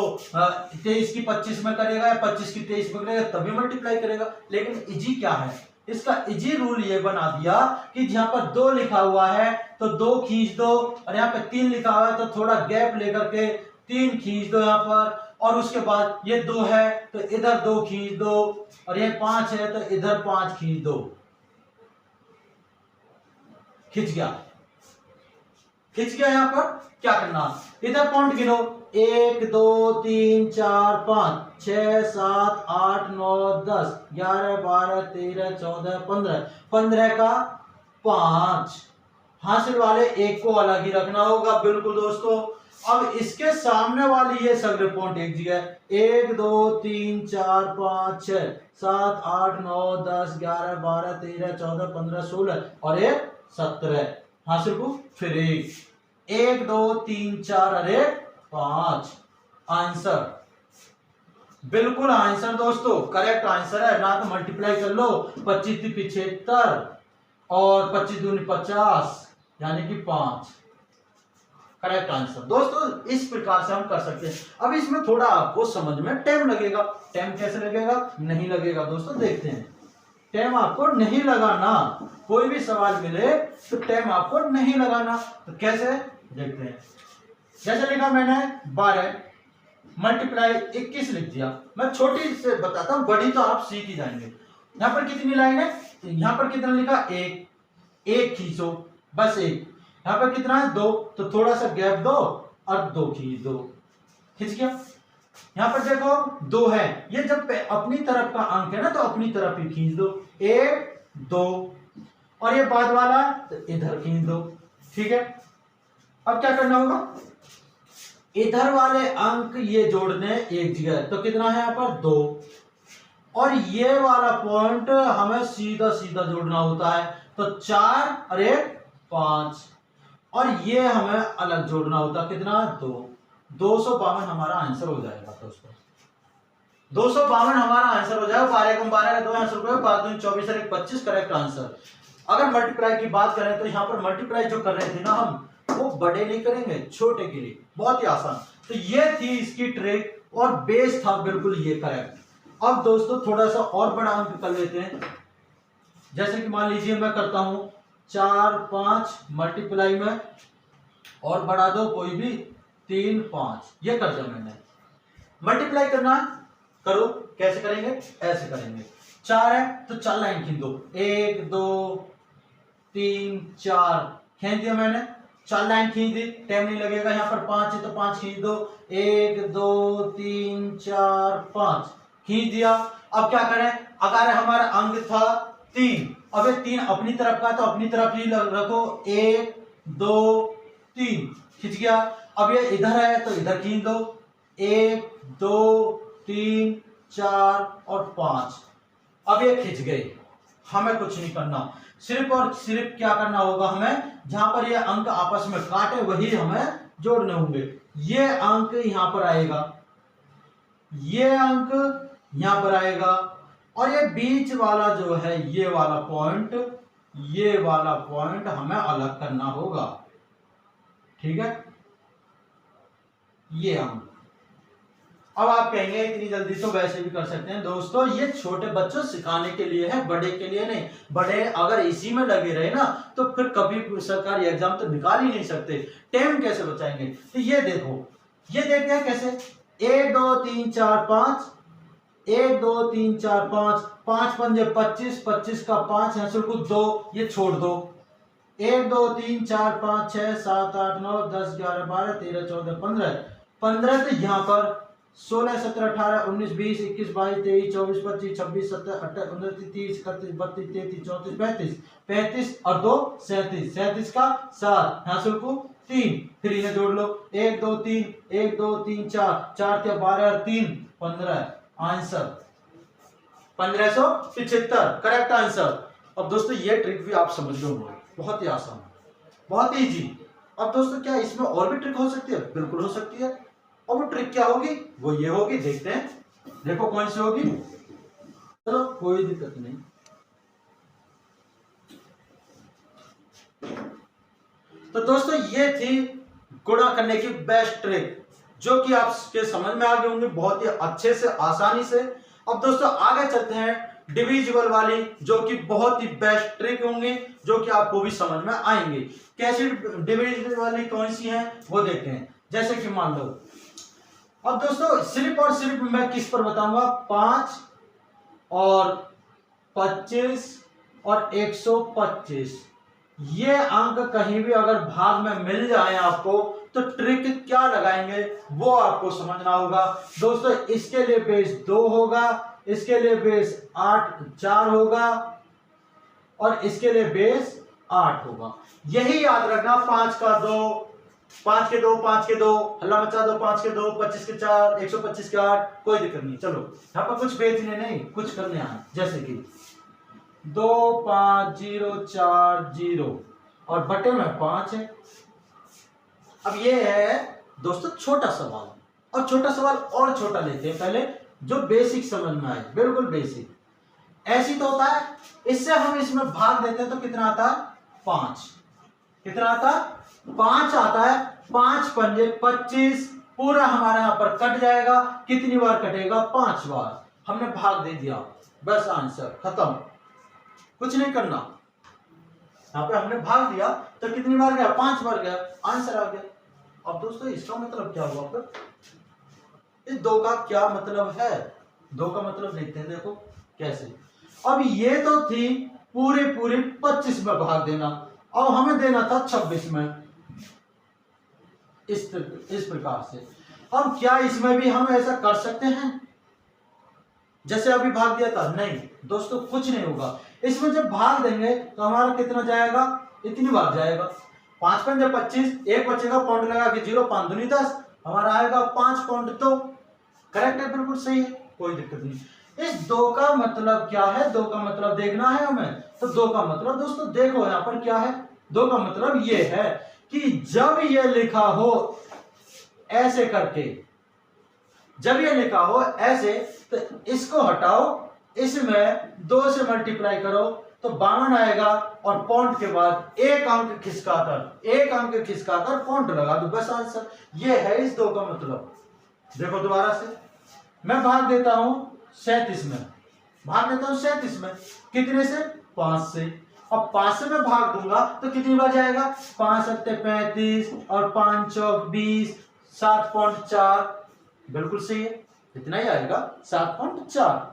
23 की 25 में करेगा, या 25 की 23 में करेगा, तभी मल्टीप्लाई करेगा। लेकिन इजी क्या है, इसका इजी रूल ये बना दिया कि जहां पर 2 लिखा हुआ है तो 2 खींच दो, और यहाँ पे 3 लिखा हुआ है तो थोड़ा गैप लेकर के 3 खींच दो यहाँ पर, और उसके बाद ये 2 है तो इधर 2 खींच दो, और ये 5 है तो इधर 5 खींच दो। खिंच गया, खिंच गया। यहां पर क्या करना, इधर पॉइंट गिनो, 1 2 3 4 5 6 7 8 9 10 11 12 13 14 15, 15 का 5, हासिल वाले एक को अलग ही रखना होगा। बिल्कुल दोस्तों, अब इसके सामने वाली ये सगले पॉइंट एक जगह, 1 2 3 4 5 6 7 8 9 10 11 12 13 14 15 16 और 17, हासिल को फिर 1 2 3 4 और 5, आंसर। बिल्कुल आंसर दोस्तों, करेक्ट आंसर है। ना तो मल्टीप्लाई कर लो, 25 × 75 और 25 × 2 = 50, यानी कि 5, करेक्ट आंसर। दोस्तों इस प्रकार से हम कर सकते हैं। अब इसमें थोड़ा आपको समझ में टाइम लगेगा। टाइम कैसे लगेगा, नहीं लगेगा दोस्तों, देखते हैं। टाइम आपको नहीं लगाना, कोई भी सवाल मिले तो टाइम आपको नहीं लगाना। तो कैसे, देखते हैं। जैसे लिखा मैंने 12 × 21 लिख दिया। मैं छोटी से बताता हूं, बड़ी तो आप सीख ही जाएंगे। यहां पर कितनी लाइन है, यहां पर कितना लिखा, 1 खींचो, बस 1। यहां पर कितना है, 2, तो थोड़ा सा गैप दो और 2 खींच दो, खींच गया। यहां पर देखो 2 है, ये जब अपनी तरफ का अंक है ना तो अपनी तरफ ही खींच दो, 1 2, और ये बाद वाला तो इधर खींच दो। ठीक है, अब क्या करना होगा, इधर वाले अंक ये जोड़ने एक जगह, तो कितना है यहाँ पर 2, और ये वाला पॉइंट हमें सीधा सीधा जोड़ना होता है, तो 4 और 1 5, और ये हमें अलग जोड़ना होता है, कितना 2, 252 हमारा आंसर हो जाएगा दोस्तों। 252 हमारा आंसर हो जाएगा। 12 × 12 2 आंसर हो गए, 12 × 24 और 1 25, करेक्ट आंसर। अगर मल्टीप्लाई की बात करें तो यहाँ पर मल्टीप्लाई जो कर रहे थे ना हम, वो बड़े नहीं करेंगे, छोटे के लिए, बहुत ही आसान। तो ये थी इसकी ट्रिक, और बेस था बिल्कुल ये करेक्ट। अब दोस्तों थोड़ा सा और बड़ा अंक कर लेते हैं। जैसे कि मान लीजिए मैं करता हूं 4 5 मल्टीप्लाई में, और बढ़ा दो कोई भी 3 5, ये कर दिया मैंने। मल्टीप्लाई करना करो, कैसे करेंगे, ऐसे करेंगे। 4 है तो 4 लाइन खींच दो, 1 2 3 4 खींच दिया मैंने, 4 लाइन खींच दी, टाइम नहीं लगेगा। यहाँ पर 5 है तो 5 खींच दो, 1 2 3 4 5 खींच दिया। अब क्या करें, अगर हमारा अंक था 3, अब ये 3 अपनी तरफ का तो अपनी तरफ ही रखो, 1 2 3 खींच गया। अब ये इधर है तो इधर खींच दो, 1 2 3 4 और 5। अब ये खिंच गए, हमें कुछ नहीं करना, सिर्फ और सिर्फ क्या करना होगा, हमें जहां पर ये अंक आपस में काटे वही हमें जोड़ने होंगे। ये अंक यहां पर आएगा, ये अंक यहां पर आएगा, और ये बीच वाला जो है ये वाला पॉइंट, ये वाला पॉइंट हमें अलग करना होगा। ठीक है, ये अंक। अब आप कहेंगे इतनी जल्दी तो वैसे भी कर सकते हैं। दोस्तों ये छोटे बच्चों सिखाने के लिए है, बड़े के लिए नहीं। बड़े अगर इसी में लगे रहे ना तो फिर कभी सरकारी एग्जाम तो निकाल ही नहीं सकते, टाइम कैसे बचाएंगे। तो ये देखो, ये देखते हैं कैसे, 1 2 3 4 5, 1 2 3 4 5, 5 पंजे 25, 25 का 5 है को 2, ये छोड़ दो, 1 2 3 4 5 6 7 8 9 10 11 12 13 14 15, 15 तो यहाँ पर 16 17 18 19 20 21 22 23 24 25 26 27 28 29 30 31 32 33 34 35, 35 और 2 37, 37 का 7 यहाँ को 3, फिर इन्हें जोड़ लो, 1 2 3 1 2 3 4 4 क्या 12 और 3 15, आंसर 1575 करेक्ट आंसर। अब दोस्तों ये ट्रिक भी आप समझ लो, बहुत ही आसान, बहुत ही इजी। अब दोस्तों क्या इसमें और भी ट्रिक हो सकती है? बिल्कुल हो सकती है। और वो ट्रिक क्या होगी? वो ये होगी, देखते हैं, देखो कौन सी होगी। चलो कोई दिक्कत नहीं। तो दोस्तों ये थी गुणा करने की बेस्ट ट्रिक, जो कि आपके समझ में आ गए होंगे बहुत ही अच्छे से, आसानी से। अब दोस्तों आगे चलते हैं डिविजिबल वाली, जो कि बहुत ही बेस्ट ट्रिक होंगी, जो कि आपको भी समझ में आएंगे। कैसी डिविजिबल वाली कौन सी है वो देखते हैं। जैसे कि मान लो, अब दोस्तों सिर्फ और सिर्फ मैं किस पर बताऊंगा, 5 और 25 और 125, ये अंक कहीं भी अगर भाग में मिल जाए आपको तो ट्रिक क्या लगाएंगे वो आपको समझना होगा। दोस्तों इसके लिए बेस 2 होगा, इसके लिए बेस 4 होगा, और इसके लिए बेस 8 होगा। यही याद रखना, 5 का 2, 5 के 2, 5 के 2, हल्ला मचा दो, 5 के 2, 25 के 4, 125 के 8, कोई दिक्कत नहीं। चलो यहाँ पर कुछ बेचने नहीं, कुछ करने आए, जैसे कि 2 5 0 4 0 और बटे में 5 है। अब ये है दोस्तों छोटा सवाल, और छोटा सवाल और छोटा लेते हैं पहले, जो बेसिक समझ में आए, बिल्कुल बेसिक। ऐसी तो होता है, इससे हम इसमें भाग देते हैं तो कितना आता है, 5। कितना आता है, 5 आता है। 5 पंजे 25, पूरा हमारे यहां पर कट जाएगा। कितनी बार कटेगा, 5 बार। हमने भाग दे दिया, बस आंसर खत्म, कुछ नहीं करना। यहां पे हमने भाग दिया तो कितनी बार गया, 5 बार गया, आंसर आ गया। अब दोस्तों इसका मतलब क्या हुआ, फिर इस 2 का क्या मतलब है, 2 का मतलब देखते हैं, देखो कैसे। अब ये तो थी पूरे 25 में भाग देना, अब हमें देना था 26 में, इस प्रकार से। अब क्या इसमें भी हम ऐसा कर सकते हैं जैसे अभी भाग दिया था? नहीं दोस्तों, कुछ नहीं होगा। इसमें जब भाग देंगे तो हमारा कितना जाएगा, इतनी बार जाएगा। 5 पंजे 25, एक बचेगा, पॉइंट लगा के 0, 5 दूनी 10, हमारा आएगा 5 पॉइंट। तो करेक्ट है, बिल्कुल सही है, कोई दिक्कत नहीं। इस 2 का मतलब क्या है, 2 का मतलब देखना है हमें। तो 2 का मतलब दोस्तों देखो यहाँ पर क्या है, 2 का मतलब ये है कि जब ये लिखा हो ऐसे करके, जब ये लिखा हो ऐसे, तो इसको हटाओ, इसमें 2 से मल्टीप्लाई करो तो 52 आएगा, और पॉइंट के बाद एक अंक खिसकाकर पॉइंट लगा दो, बस आंसर। ये है इस 2 का मतलब। देखो दोबारा से मैं भाग देता हूं 37 में, भाग देता हूं 37 में, कितने से, 5 से। अब 5 से मैं भाग दूंगा तो कितनी बार जाएगा, 5 सत्ते 35 और 5 चौक 20, 7.4, बिल्कुल सही है, इतना ही आएगा 7.4।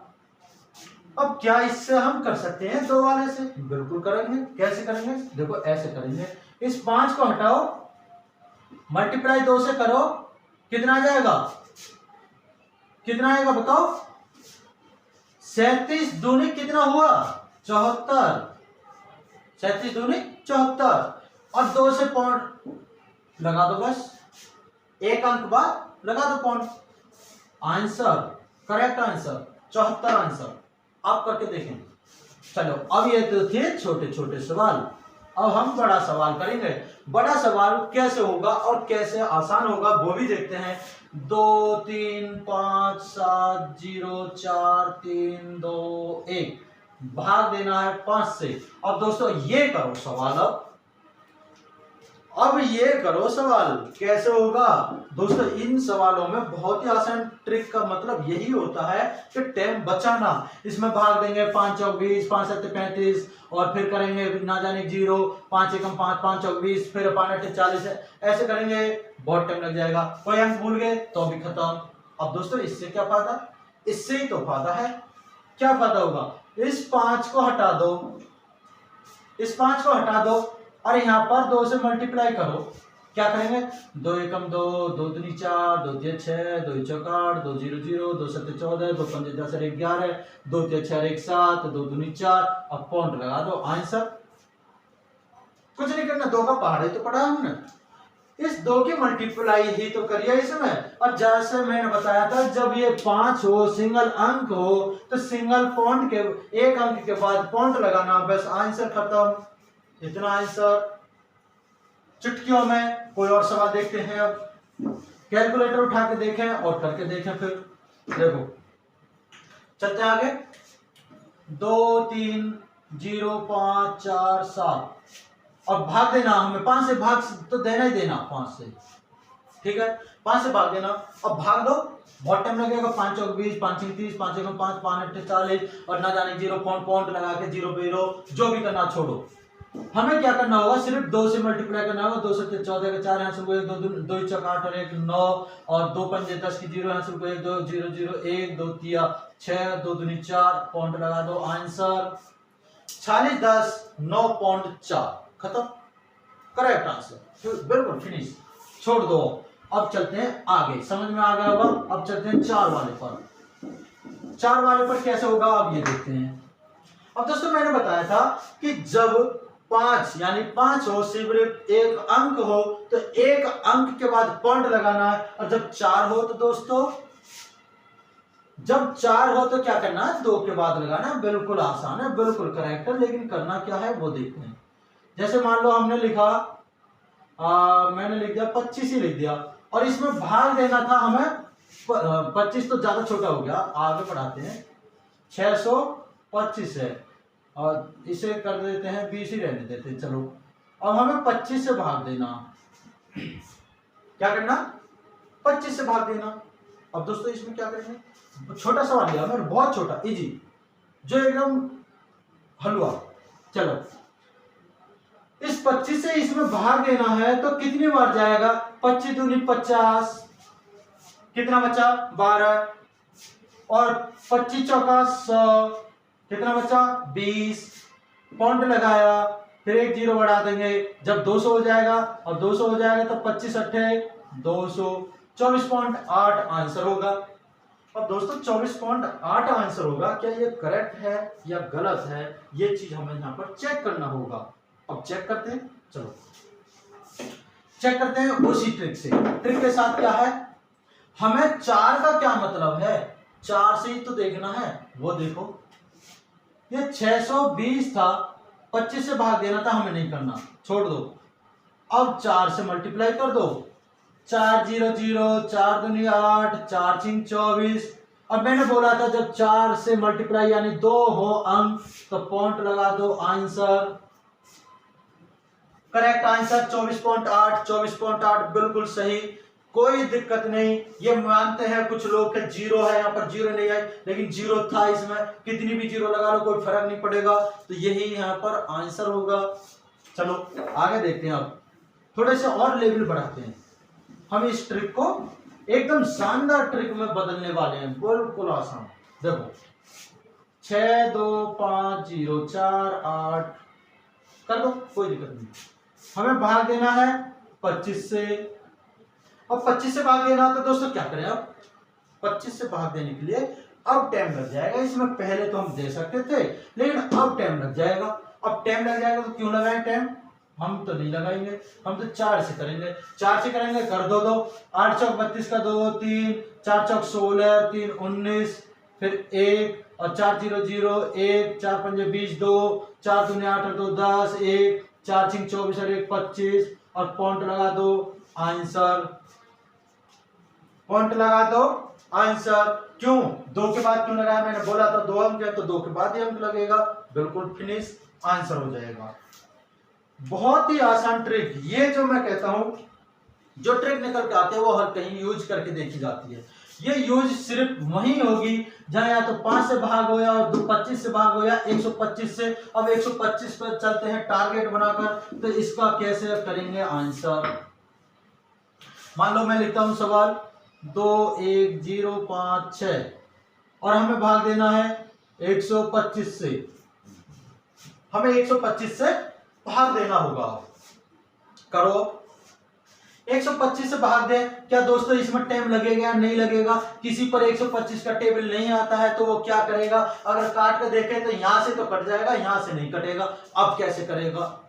अब क्या इससे हम कर सकते हैं 2 वाले से? बिल्कुल करेंगे। कैसे करेंगे? देखो ऐसे करेंगे, इस 5 को हटाओ, मल्टीप्लाई 2 से करो, कितना आ जाएगा? कितना आएगा बताओ? 37 दूनी कितना हुआ? 74। 37 दूनी 74, और 2 से पॉइंट लगा दो, बस 1 अंक बाद लगा दो point. Answer, correct answer 74 answer. आप करके देखें। चलो अब ये तो थे छोटे छोटे सवाल, अब हम बड़ा सवाल करेंगे। बड़ा सवाल कैसे होगा और कैसे आसान होगा वो भी देखते हैं। 2 3 5 7 0 4 3 2 1, भाग देना है 5 से। अब दोस्तों ये करो सवाल, अब ये करो सवाल कैसे होगा दोस्तों। इन सवालों में बहुत ही आसान ट्रिक का मतलब यही होता है कि टाइम बचाना। इसमें भाग देंगे 5 चौक 20, 5 7 35, और फिर करेंगे ना जाने 0, 5 एकम 5, 5 चौक 20, फिर 5 8 40, ऐसे करेंगे, बहुत टाइम लग जाएगा। कोई अंक भूल गए तो भी खत्म। अब दोस्तों इससे क्या फायदा? इससे ही तो फायदा है। क्या फायदा होगा? इस 5 को हटा दो, इस 5 को हटा दो, और यहां पर 2 से मल्टीप्लाई करो। क्या करेंगे? 2 एकम 2, 2 दूनी 4, 2 तिया 6, 2 चौक 8, 2 0 0, 2 7 14, 2 5 10 11, 2 तिया 6 1 7, 2 दूनी 4। अब पॉइंट लगा दो, आंसर। कुछ नहीं करना, 2 का पहाड़ ही तो पढ़ा हमने, इस 2 की मल्टीप्लाई ही तो करिए इसमें। और जैसे मैंने बताया था, जब ये 5 हो, सिंगल अंक हो, तो सिंगल पॉइंट के 1 अंक के बाद पॉइंट लगाना, बस आंसर खत्म। इतना आंसर चुटकियों में। कोई और सवाल देखते हैं। अब कैलकुलेटर उठा के देखें और करके देखें। फिर देखो चलते हैं आगे। 2 3 0 5 4 7, और भाग देना हमें 5 से, भाग तो देना ही देना 5 से, ठीक है, 5 से भाग देना। अब भाग दो, बहुत टाइम लगेगा। 5 चौक 20, 5 6 30, 5 एकम 5, 5 8 40, और ना जाने 0 पॉइंट लगा के 0 पे लो, जो भी करना छोड़ो। हमें क्या करना होगा? सिर्फ 2 से मल्टीप्लाई करना होगा। 2 से 14 का 4, यहाँ से 2 चौक 8 और 1 9, और 2 पंजे 10 की 0, यहाँ से 1 2 0 0 1 2 तिया 6, 2 दूनी 4, पॉइंट लगा दो, आंसर 46 10 9.4, खत्म, करेक्ट आंसर, बिल्कुल फिनिश, छोड़ दो। अब चलते हैं आगे, समझ में आ गया होगा। अब चलते हैं 4 वाले पर। 4 वाले पर कैसे होगा अब ये देखते हैं। अब दोस्तों मैंने बताया था कि जब 5 यानी 5 हो, सिर्फ 1 अंक हो, तो 1 अंक के बाद पॉइंट लगाना है। और जब 4 हो तो दोस्तों, जब 4 हो तो क्या करना है? 2 के बाद लगाना। बिल्कुल आसान है, बिल्कुल करेक्ट है, लेकिन करना क्या है वो देखते हैं। जैसे मान लो हमने लिखा, मैंने लिख दिया 25 ही लिख दिया, और इसमें भाग देना था हमें 25, तो ज्यादा छोटा हो गया, आगे बढ़ाते हैं। 625 है, और इसे कर देते हैं 20 ही रहने देते। चलो अब हमें 25 से भाग देना। क्या करना? 25 से भाग देना। अब दोस्तों इसमें क्या करेंगे? छोटा सवाल लिया मैंने, बहुत छोटा, इजी, जो एकदम हलवा। चलो इस 25 से इसमें भाग देना है, तो कितनी बार जाएगा? 25 दूनी 50, कितना बचा? 12, और 25 चौका 100, कितना बचा? 20, पॉइंट लगाया, फिर 1 0 बढ़ा देंगे। जब 200 हो जाएगा, और 200 हो जाएगा तो 25 8 200, 24.8 आंसर होगा। अब दोस्तों 24.8 आंसर होगा। क्या ये करेक्ट है या गलत है, ये चीज हमें यहाँ पर चेक करना होगा। अब चेक करते हैं, चलो चेक करते हैं उसी ट्रिक से। ट्रिक के साथ क्या है, हमें 4 का क्या मतलब है, 4 से ही तो देखना है। वो देखो, ये 620 था, 25 से भाग देना था, हमें नहीं करना, छोड़ दो। अब 4 से मल्टीप्लाई कर दो, 4 0 0, 4 दूनी 8, 4 6 24। अब मैंने बोला था जब 4 से मल्टीप्लाई यानी 2 हो अंक, तो पॉइंट लगा दो, आंसर करेक्ट आंसर 24.8, 24.8 बिल्कुल सही, कोई दिक्कत नहीं। ये मानते हैं कुछ लोग कि 0 है, यहाँ पर 0 नहीं है, लेकिन 0 था इसमें, कितनी भी 0 लगा लो कोई फर्क नहीं पड़ेगा, तो यही यहाँ पर आंसर होगा। चलो आगे देखते हैं। अब थोड़े से और लेवल बढ़ाते हैं। हम इस ट्रिक को एकदम शानदार ट्रिक में बदलने वाले हैं, बिल्कुल आसान। देखो 62504 कर दो, कोई दिक्कत नहीं। हमें भाग देना है 25 से, और 25 से भाग देना तो दोस्तों क्या करें, अब 25 से भाग देने के लिए अब टाइम लग जाएगा। इसमें पहले तो हम दे सकते थे, लेकिन अब टाइम लग जाएगा। अब टाइम लग जाएगा तो क्यों लगाएं टाइम, हम तो नहीं लगाएंगे, हम तो 4 से करेंगे। 4 से करेंगे, कर दो 8 चौक 32 का 2 3, 4 चौक 16, 3 19, फिर 1 और 4 0 0 1, 4 5 20 2, 4 दूनी 8 और 2 10, 1 4 6 24 और 1 25, और पॉइंट लगा दो आंसर, पॉइंट लगा दो आंसर। क्यों 2 के बाद क्यों लगाया, मैंने बोला था 2 अंक है तो 2 के बाद ही अंक लगेगा, बिल्कुल फिनिश, आंसर हो जाएगा। बहुत ही आसान ट्रिक, ये जो मैं कहता हूं, जो ट्रिक निकल के आते हैं वो हर कहीं यूज करके देखी जाती है। ये यूज सिर्फ वहीं होगी जहां या तो 5 से भाग हो या 25 से भाग हो या 125 से। अब 125 पर चलते हैं टारगेट बनाकर, तो इसका कैसे करेंगे आंसर। मान लो मैं लिखता हूं सवाल 2 1 0 5 6 और हमें भाग देना है 125 से, हमें 125 से भाग देना होगा। करो 125 से भाग दें, क्या दोस्तों इसमें टाइम लगेगा या नहीं लगेगा। किसी पर 125 का टेबल नहीं आता है तो वो क्या करेगा, अगर काट के देखे तो यहां से तो कट जाएगा, यहां से नहीं कटेगा। अब कैसे करेगा,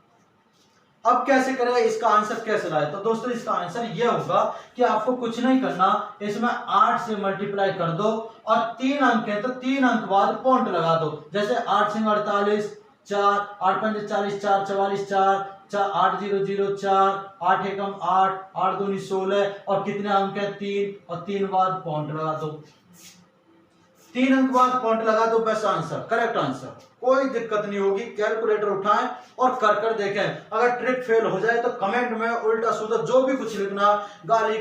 अब कैसे करेगा, इसका आंसर कैसे लाए। तो दोस्तों इसका आंसर यह होगा कि आपको कुछ नहीं करना, इसमें 8 से मल्टीप्लाई कर दो और 3 अंक है तो 3 अंक बाद पॉइंट लगा दो। जैसे 8 से 48 4, 8 5 40 4 44 4, 8 0 0 4, 8 एकम 8, 8 दूनी 16 और कितने अंक है 3, और 3 बाद पॉइंट लगा दो, 3 अंक बाद पॉइंट लगा दो, बस आंसर, करेक्ट आंसर। कोई दिक्कत नहीं होगी, कैलकुलेटर उठाएं और कर कर देखें। अगर ट्रिक फेल हो जाए तो कमेंट में उल्टा सीधा जो भी कुछ लिखना, गाली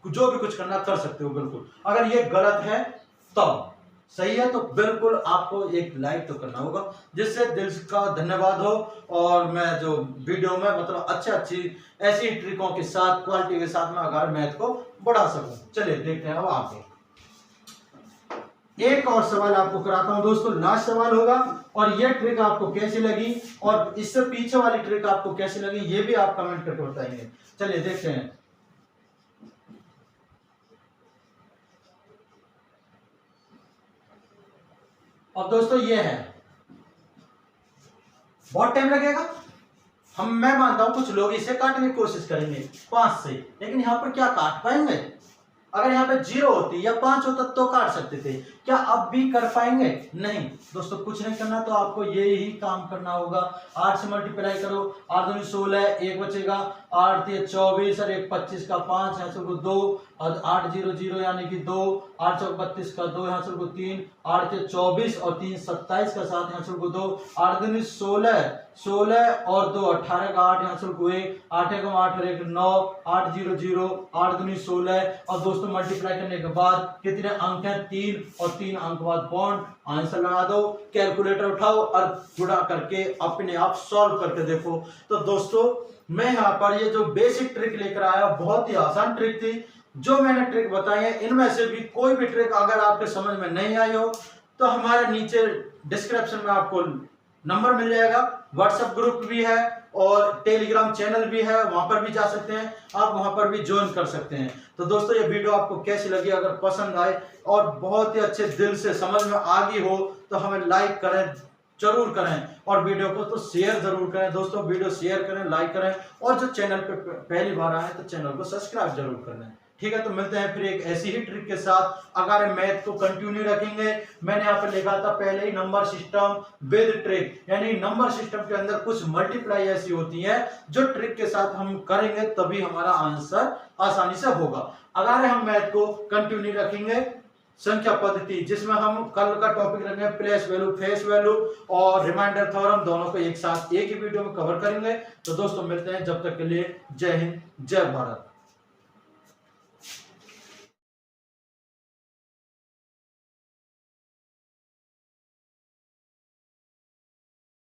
जो भी कुछ करना कर सकते हो बिल्कुल। अगर ये गलत है तब, सही है तो बिल्कुल आपको एक लाइक तो करना होगा, जिससे दिल का धन्यवाद हो और मैं जो वीडियो में मतलब अच्छी ऐसी ट्रिकों के साथ, क्वालिटी के साथ में अगर मैथ को बढ़ा सकूं। चलिए देखते हैं अब आगे। एक और सवाल आपको कराता हूं दोस्तों, लास्ट सवाल होगा, और ये ट्रिक आपको कैसी लगी और इससे पीछे वाली ट्रिक आपको कैसी लगी ये भी आप कमेंट करके बताएंगे। चलिए देखते हैं। अब दोस्तों ये है, बहुत टाइम लगेगा, मैं मानता हूं कुछ लोग इसे काटने की कोशिश करेंगे 5 से, लेकिन यहां पर क्या काट पाएंगे। अगर यहाँ पे 0 होती या 5 होता तो काट सकते थे, क्या अब भी कर पाएंगे, नहीं। दोस्तों कुछ नहीं करना, तो आपको ये ही काम करना होगा। 8 से मल्टीप्लाई करो, 8 दूनी 16, 1 बचेगा, 8 3 24 और 1 25 का 5, यहाँ से 2 और 8 0 0 यानी कि 2, 8 चौक 32 का 2, यहाँ से 3, 8 के 24 और 3 27 का 7, यहाँ से 2, 8 दूनी 16 और 2 18 का 8, यहाँ से 1, 8 एकम 8 और 1 9, 8 0 0, 8 दूनी 16 और दोस्तों मल्टीप्लाई करने के बाद कितने अंक हैं 3, और 3 अंक बाद पॉइंट, आंसर लगा दो। कैलकुलेटर उठाओ और गुणा करके अपने आप सॉल्व करके देखो। तो दोस्तों मैं यहाँ पर ये जो बेसिक ट्रिक लेकर आया, बहुत ही आसान ट्रिक थी। जो मैंने ट्रिक बताई है इनमें से भी कोई भी ट्रिक अगर आपके समझ में नहीं आई हो तो हमारे नीचे डिस्क्रिप्शन में आपको नंबर मिल जाएगा, व्हाट्सएप ग्रुप भी है और टेलीग्राम चैनल भी है, वहां पर भी जा सकते हैं आप, वहां पर भी ज्वाइन कर सकते हैं। तो दोस्तों ये वीडियो आपको कैसी लगी, अगर पसंद आए और बहुत ही अच्छे दिल से समझ में आ गई हो तो हमें लाइक करें, जरूर करें, और वीडियो को तो शेयर जरूर करें। दोस्तों वीडियो शेयर करें, लाइक करें, और जो चैनल पे पहली बार आए तो चैनल को सब्सक्राइब जरूर कर लें। ठीक है, तो मिलते हैं फिर एक ऐसी ही ट्रिक के साथ। अगर मैथ को कंटिन्यू रखेंगे, मैंने यहाँ पे लिखा था पहले ही नंबर सिस्टम विद ट्रिक, यानी नंबर सिस्टम के अंदर कुछ मल्टीप्लाई ऐसी होती है जो ट्रिक के साथ हम करेंगे तभी हमारा आंसर आसानी से होगा। अगर हम मैथ को कंटिन्यू रखेंगे संख्या पद्धति, जिसमें हम कल का टॉपिक रखेंगे प्लेस वैल्यू, फेस वैल्यू और रिमाइंडर थ्योरम, दोनों को एक साथ एक ही वीडियो में कवर करेंगे। तो दोस्तों मिलते हैं, जब तक के लिए जय हिंद, जय भारत।